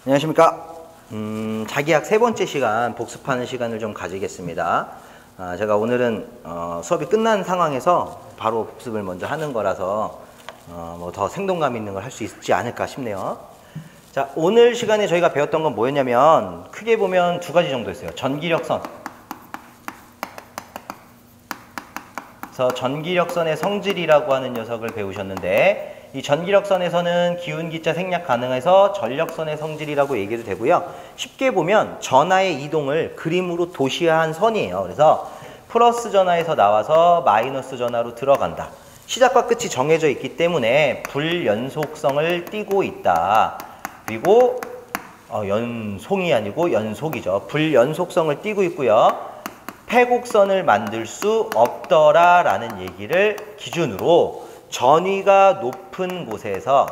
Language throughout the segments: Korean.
안녕하십니까. 자기학 세 번째 시간 복습하는 시간을 좀 가지겠습니다. 제가 오늘은 수업이 끝난 상황에서 바로 복습을 먼저 하는 거라서 뭐 더 생동감 있는 걸 할 수 있지 않을까 싶네요. 자, 오늘 시간에 저희가 배웠던 건 뭐였냐면 크게 보면 두 가지 정도 있어요. 전기력선. 그래서 전기력선의 성질이라고 하는 녀석을 배우셨는데, 이 전기력선에서는 기운기자 생략 가능해서 전력선의 성질이라고 얘기해도 되고요. 쉽게 보면 전하의 이동을 그림으로 도시화한 선이에요. 그래서 플러스 전하에서 나와서 마이너스 전하로 들어간다. 시작과 끝이 정해져 있기 때문에 불연속성을 띠고 있다. 그리고 연송이 아니고 연속이죠. 불연속성을 띠고 있고요. 패곡선을 만들 수 없더라 라는 얘기를 기준으로 전위가 높은 곳에서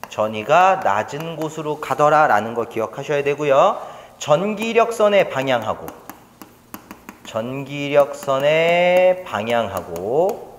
전위가 낮은 곳으로 가더라 라는 거 기억하셔야 되고요. 전기력선의 방향하고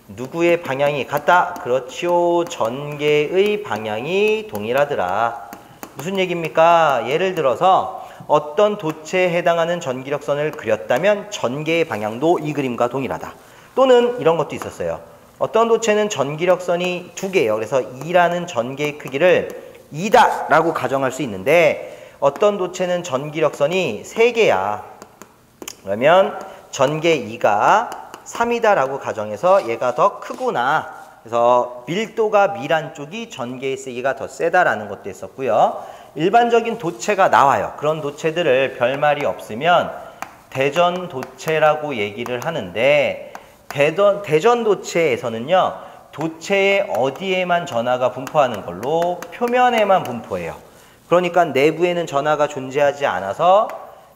누구의 방향이 같다? 그렇지요. 전개의 방향이 동일하더라. 무슨 얘기입니까? 예를 들어서 어떤 도체에 해당하는 전기력선을 그렸다면 전개의 방향도 이 그림과 동일하다. 또는 이런 것도 있었어요. 어떤 도체는 전기력선이 두 개예요. 그래서 2라는 전개의 크기를 2다 라고 가정할 수 있는데, 어떤 도체는 전기력선이 3개야. 그러면 전개 2가 3이다 라고 가정해서 얘가 더 크구나. 그래서 밀도가 밀한 쪽이 전개의 세기가 더 세다라는 것도 있었고요. 일반적인 도체가 나와요. 그런 도체들을 별말이 없으면 대전 도체라고 얘기를 하는데, 대전 도체에서는요, 도체의 어디에만 전하가 분포하는 걸로 표면에만 분포해요. 그러니까 내부에는 전하가 존재하지 않아서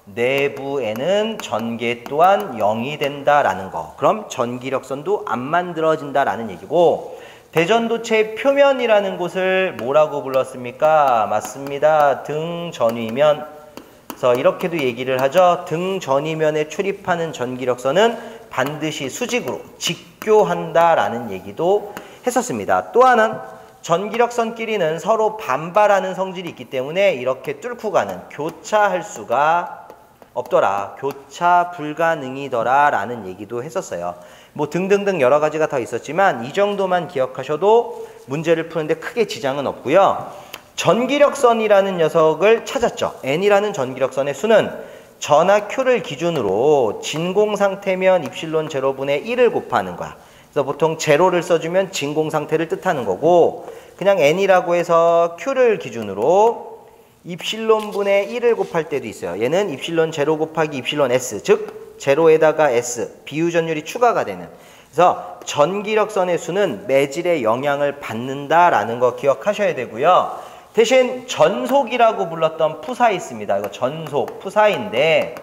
내부에는 전개 또한 0이 된다라는 거. 그럼 전기력선도 안 만들어진다라는 얘기고, 대전도체의 표면이라는 곳을 뭐라고 불렀습니까? 맞습니다. 등전위면. 그래서 이렇게도 얘기를 하죠. 등전위면에 출입하는 전기력선은 반드시 수직으로 직교한다라는 얘기도 했었습니다. 또 하나는 전기력선끼리는 서로 반발하는 성질이 있기 때문에 이렇게 뚫고 가는, 교차할 수가 없더라. 교차 불가능이더라 라는 얘기도 했었어요. 뭐 등등등 여러 가지가 더 있었지만 이 정도만 기억하셔도 문제를 푸는데 크게 지장은 없고요. 전기력선이라는 녀석을 찾았죠. N이라는 전기력선의 수는 전하 Q를 기준으로 진공 상태면 입실론 제로분의 1을 곱하는 거야. 그래서 보통 제로를 써주면 진공 상태를 뜻하는 거고, 그냥 N이라고 해서 Q를 기준으로 입실론 분의 1을 곱할 때도 있어요. 얘는 입실론 제로 곱하기 입실론 S, 즉 제로에다가 S, 비유전율이 추가가 되는. 그래서 전기력선의 수는 매질의 영향을 받는다라는 거 기억하셔야 되고요. 대신 전속이라고 불렀던 푸사이 있습니다. 이거 전속, 푸사이인데,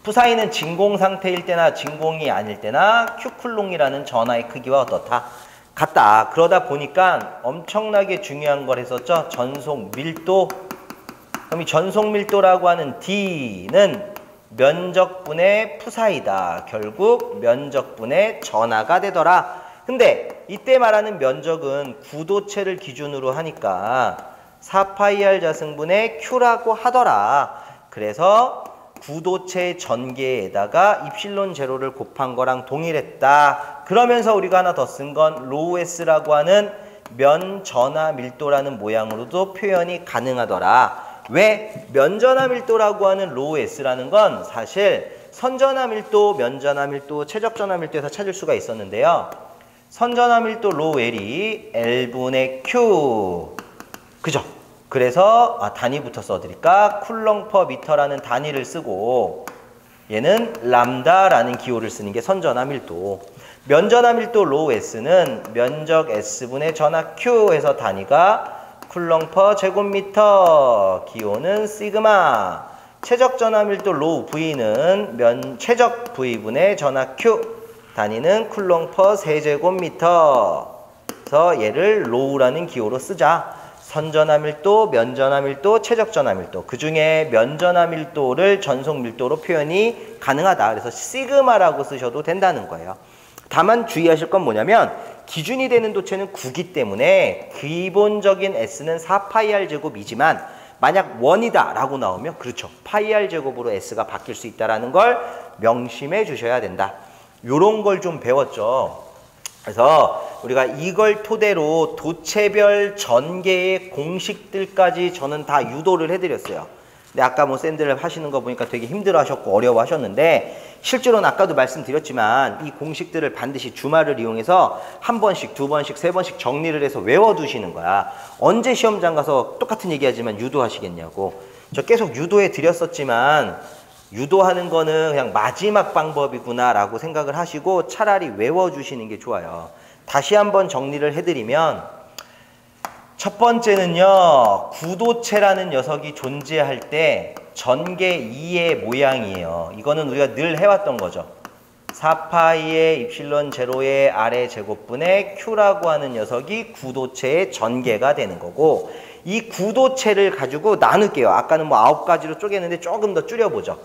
푸사이는 진공 상태일 때나 진공이 아닐 때나 Q쿨롱이라는 전하의 크기와 어떻다? 같다. 그러다 보니까 엄청나게 중요한 걸 했었죠. 전속 밀도. 그럼 이 전속 밀도라고 하는 D는 면적분의 푸사이다. 결국 면적분의 전하가 되더라. 근데 이때 말하는 면적은 구도체를 기준으로 하니까 4파이R 자승분의 Q라고 하더라. 그래서 구도체 전개에다가 입실론 제로를 곱한 거랑 동일했다. 그러면서 우리가 하나 더 쓴 건 로우 S라고 하는 면전하 밀도라는 모양으로도 표현이 가능하더라. 왜? 면전하 밀도라고 하는 로우 S라는 건 사실 선전하 밀도, 면전하 밀도, 최적전하 밀도에서 찾을 수가 있었는데요. 선전하 밀도 로우 L이 L분의 Q. 그죠? 그래서 단위부터 써드릴까? 쿨롱 퍼 미터라는 단위를 쓰고, 얘는 람다라는 기호를 쓰는 게 선전하 밀도. 면전하 밀도 로우 S는 면적 S분의 전하 Q 해서 단위가 쿨롱 퍼 제곱미터, 기호는 시그마. 최적 전하 밀도 로우 V는 최적 V분의 전하 Q, 단위는 쿨롱 퍼 세제곱미터. 그래서 얘를 로우라는 기호로 쓰자. 선전하 밀도, 면전하 밀도, 최적 전하 밀도. 그 중에 면전하 밀도를 전속 밀도로 표현이 가능하다. 그래서 시그마라고 쓰셔도 된다는 거예요. 다만 주의하실 건 뭐냐면 기준이 되는 도체는 9기 때문에 기본적인 S는 4파이 R제곱이지만 만약 1이다 라고 나오면 그렇죠. 파이 R제곱으로 S가 바뀔 수 있다는 걸 명심해 주셔야 된다. 요런 걸 좀 배웠죠. 그래서 우리가 이걸 토대로 도체별 전개의 공식들까지 저는 다 유도를 해드렸어요. 근데 아까 뭐 샌들 하시는 거 보니까 되게 힘들어하셨고 어려워하셨는데 실제로는 아까도 말씀드렸지만 이 공식들을 반드시 주말을 이용해서 한 번씩, 두 번씩, 세 번씩 정리를 해서 외워두시는 거야. 언제 시험장 가서 똑같은 얘기하지만 유도하시겠냐고. 저 계속 유도해 드렸었지만 유도하는 거는 그냥 마지막 방법이구나 라고 생각을 하시고 차라리 외워주시는 게 좋아요. 다시 한번 정리를 해드리면 첫 번째는요, 구도체라는 녀석이 존재할 때 전개 2의 모양이에요. 이거는 우리가 늘 해왔던 거죠. 4파이의 입실론 제로의 아래 제곱분의 Q라고 하는 녀석이 구도체의 전개가 되는 거고 이 구도체를 가지고 나눌게요. 아까는 뭐 9가지로 쪼개는데 조금 더 줄여보죠.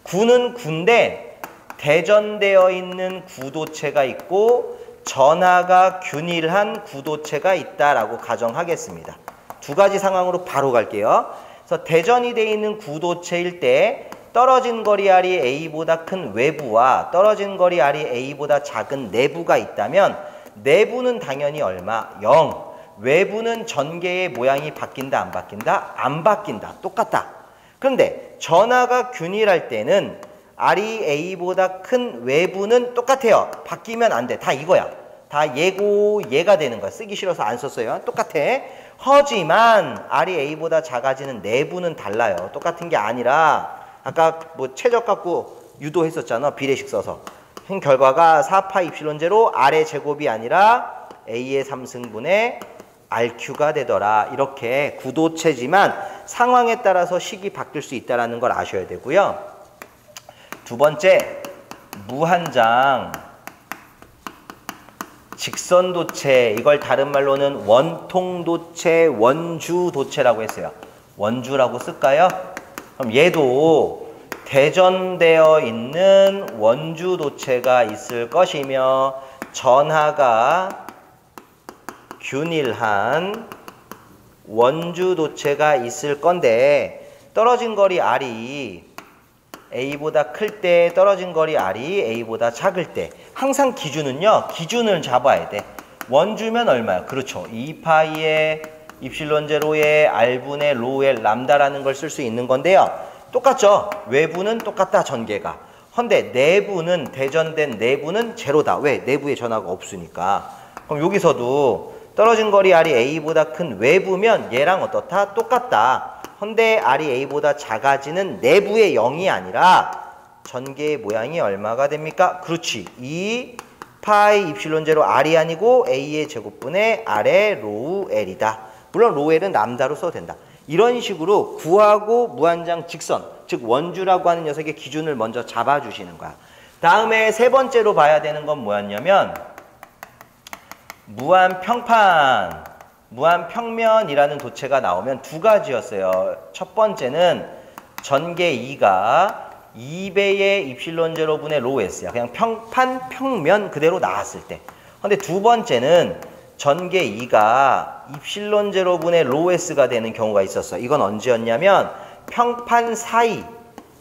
구는 구인데 대전되어 있는 구도체가 있고 전하가 균일한 구도체가 있다라고 가정하겠습니다. 두 가지 상황으로 바로 갈게요. 그래서 대전이 되어 있는 구도체일 때 떨어진 거리 R이 A보다 큰 외부와 떨어진 거리 R이 A보다 작은 내부가 있다면 내부는 당연히 얼마? 0. 외부는 전개의 모양이 바뀐다 안 바뀐다? 안 바뀐다. 똑같다. 그런데 전하가 균일할 때는 R이 A보다 큰 외부는 똑같아요. 바뀌면 안 돼. 다 이거야. 다 얘고 얘가 되는 거야. 쓰기 싫어서 안 썼어요. 똑같아. 하지만 R이 A보다 작아지는 내부는 달라요. 똑같은 게 아니라 아까 뭐 최적 갖고 유도했었잖아. 비례식 써서. 결과가 4파 입실론 제로 R의 제곱이 아니라 A의 3승분의 RQ가 되더라. 이렇게 구도체지만 상황에 따라서 식이 바뀔 수 있다는 걸 아셔야 되고요. 두 번째, 무한장 직선도체, 이걸 다른 말로는 원통도체, 원주도체라고 했어요. 원주라고 쓸까요? 그럼 얘도 대전되어 있는 원주도체가 있을 것이며 전하가 균일한 원주도체가 있을 건데 떨어진 거리 R이 A보다 클 때 떨어진 거리 R이 A보다 작을 때 항상 기준은요. 기준을 잡아야 돼. 원주면 얼마야? 그렇죠. 2파이의 입실론 제로의 R분의 로우의 람다라는 걸 쓸 수 있는 건데요. 똑같죠. 외부는 똑같다. 전개가. 헌데 내부는 대전된 내부는 제로다. 왜? 내부에 전하가 없으니까. 그럼 여기서도 떨어진 거리 R이 A보다 큰 외부면 얘랑 어떻다? 똑같다. 헌데 R이 A보다 작아지는 내부의 0이 아니라 전개의 모양이 얼마가 됩니까? 그렇지. 2 파이 입실론 제로 R이 아니고 A의 제곱분의 R의 로우 L이다. 물론 로우 L은 람다로 써도 된다. 이런 식으로 구하고 무한장 직선, 즉 원주라고 하는 녀석의 기준을 먼저 잡아주시는 거야. 다음에 세 번째로 봐야 되는 건 뭐였냐면 무한평판, 무한평면이라는 도체가 나오면 두 가지였어요. 첫 번째는 전개 2가 2배의 입실론 제로분의 로우 S야. 그냥 평판, 평면 그대로 나왔을 때. 근데 두 번째는 전개 2가 입실론 제로분의 로우 S가 되는 경우가 있었어. 이건 언제였냐면 평판 사이,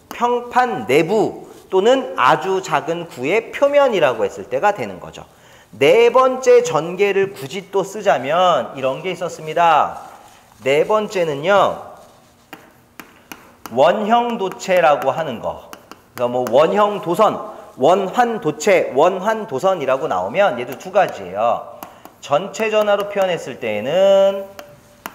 평판 내부 또는 아주 작은 구의 표면이라고 했을 때가 되는 거죠. 네 번째 전개를 굳이 또 쓰자면 이런 게 있었습니다. 네 번째는요. 원형 도체라고 하는 거. 그러니까 뭐 원형 도선, 원환 도체, 원환 도선이라고 나오면 얘도 두 가지예요. 전체 전하로 표현했을 때에는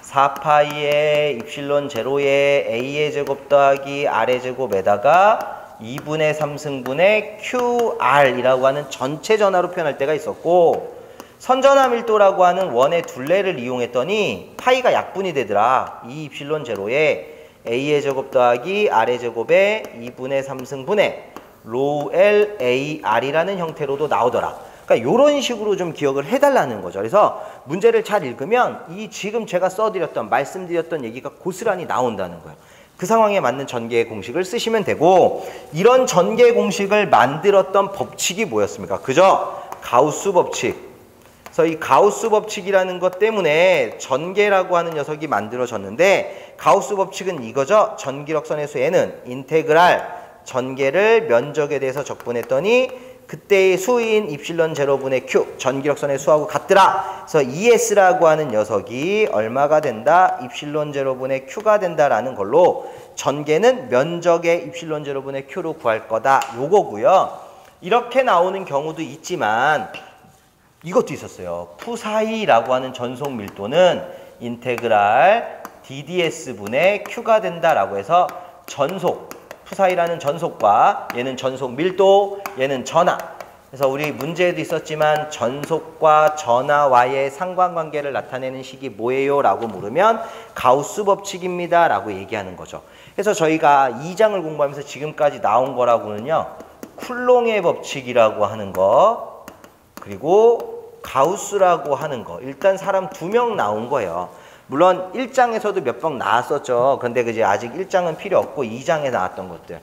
4파이의 입실론 제로의 A의 제곱 더하기 R의 제곱에다가 2분의 3승분의 QR이라고 하는 전체 전하로 표현할 때가 있었고 선전화 밀도라고 하는 원의 둘레를 이용했더니 파이가 약분이 되더라. 2 입실론 제로에 A의 제곱 더하기 R의 제곱에 2분의 3승분의 로우 L AR이라는 형태로도 나오더라. 그러니까 이런 식으로 좀 기억을 해달라는 거죠. 그래서 문제를 잘 읽으면 이 지금 제가 써드렸던 말씀드렸던 얘기가 고스란히 나온다는 거예요. 그 상황에 맞는 전개 공식을 쓰시면 되고 이런 전개 공식을 만들었던 법칙이 뭐였습니까? 그죠? 가우스 법칙. 그래서 이 가우스 법칙이라는 것 때문에 전개라고 하는 녀석이 만들어졌는데, 가우스 법칙은 이거죠. 전기력선의 수에는 인테그랄 전개를 면적에 대해서 적분했더니 그때의 수인 입실론 제로분의 Q, 전기력선의 수하고 같더라. 그래서 ES라고 하는 녀석이 얼마가 된다? 입실론 제로분의 Q가 된다라는 걸로 전개는 면적의 입실론 제로분의 Q로 구할 거다. 요거고요. 이렇게 나오는 경우도 있지만 이것도 있었어요. 푸사이라고 하는 전속 밀도는 인테그랄 DDS분의 Q가 된다라고 해서 전속, 푸사이라는 전속과 얘는 전속 밀도, 얘는 전하. 그래서 우리 문제에도 있었지만 전속과 전하와의 상관관계를 나타내는 식이 뭐예요? 라고 물으면 가우스 법칙입니다. 라고 얘기하는 거죠. 그래서 저희가 2장을 공부하면서 지금까지 나온 거라고는요. 쿨롱의 법칙이라고 하는 거, 그리고 가우스라고 하는 거. 일단 사람 2명 나온 거예요. 물론 1장에서도 몇 번 나왔었죠. 그런데 그제 아직 1장은 필요 없고 2장에 나왔던 것들.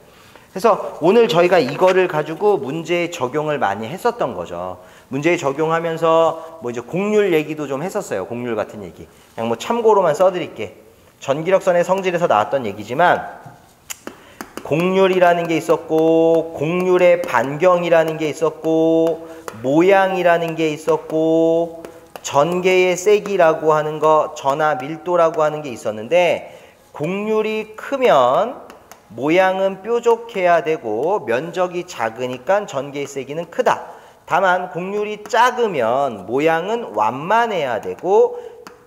그래서 오늘 저희가 이거를 가지고 문제에 적용을 많이 했었던 거죠. 문제에 적용하면서 뭐 이제 곡률 얘기도 좀 했었어요. 곡률 같은 얘기. 그냥 뭐 참고로만 써드릴게. 전기력선의 성질에서 나왔던 얘기지만 곡률이라는 게 있었고, 곡률의 반경이라는 게 있었고, 모양이라는 게 있었고, 전개의 세기라고 하는 거, 전하 밀도라고 하는 게 있었는데, 곡률이 크면 모양은 뾰족해야 되고 면적이 작으니까 전개의 세기는 크다. 다만 곡률이 작으면 모양은 완만해야 되고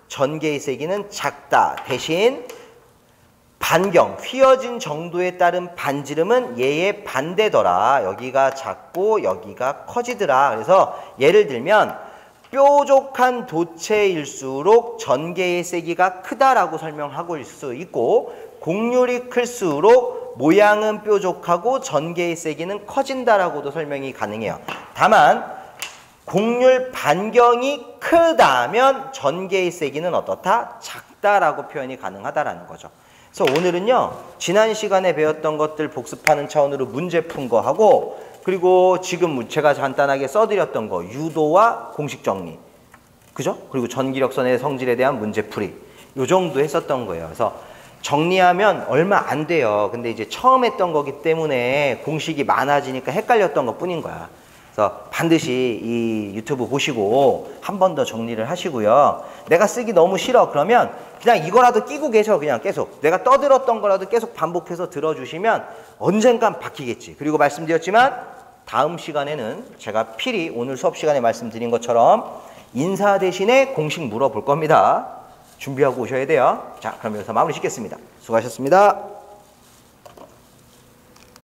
전개의 세기는 작다. 대신 반경, 휘어진 정도에 따른 반지름은 얘의 반대더라. 여기가 작고 여기가 커지더라. 그래서 예를 들면 뾰족한 도체일수록 전개의 세기가 크다라고 설명하고 있을 수 있고, 곡률이 클수록 모양은 뾰족하고 전개의 세기는 커진다라고도 설명이 가능해요. 다만 곡률 반경이 크다면 전개의 세기는 어떻다? 작다라고 표현이 가능하다라는 거죠. 그래서 오늘은요, 지난 시간에 배웠던 것들 복습하는 차원으로 문제 푼 거 하고, 그리고 지금 제가 간단하게 써드렸던 거, 유도와 공식 정리, 그죠? 그리고 전기력선의 성질에 대한 문제풀이, 요 정도 했었던 거예요. 그래서 정리하면 얼마 안 돼요. 근데 이제 처음 했던 거기 때문에 공식이 많아지니까 헷갈렸던 것 뿐인 거야. 그래서 반드시 이 유튜브 보시고 한 번 더 정리를 하시고요. 내가 쓰기 너무 싫어 그러면 그냥 이거라도 끼고 계셔. 그냥 계속 내가 떠들었던 거라도 계속 반복해서 들어주시면 언젠간 바뀌겠지. 그리고 말씀드렸지만 다음 시간에는 제가 필히 오늘 수업 시간에 말씀드린 것처럼 인사 대신에 공식 물어볼 겁니다. 준비하고 오셔야 돼요. 자, 그럼 여기서 마무리 짓겠습니다. 수고하셨습니다.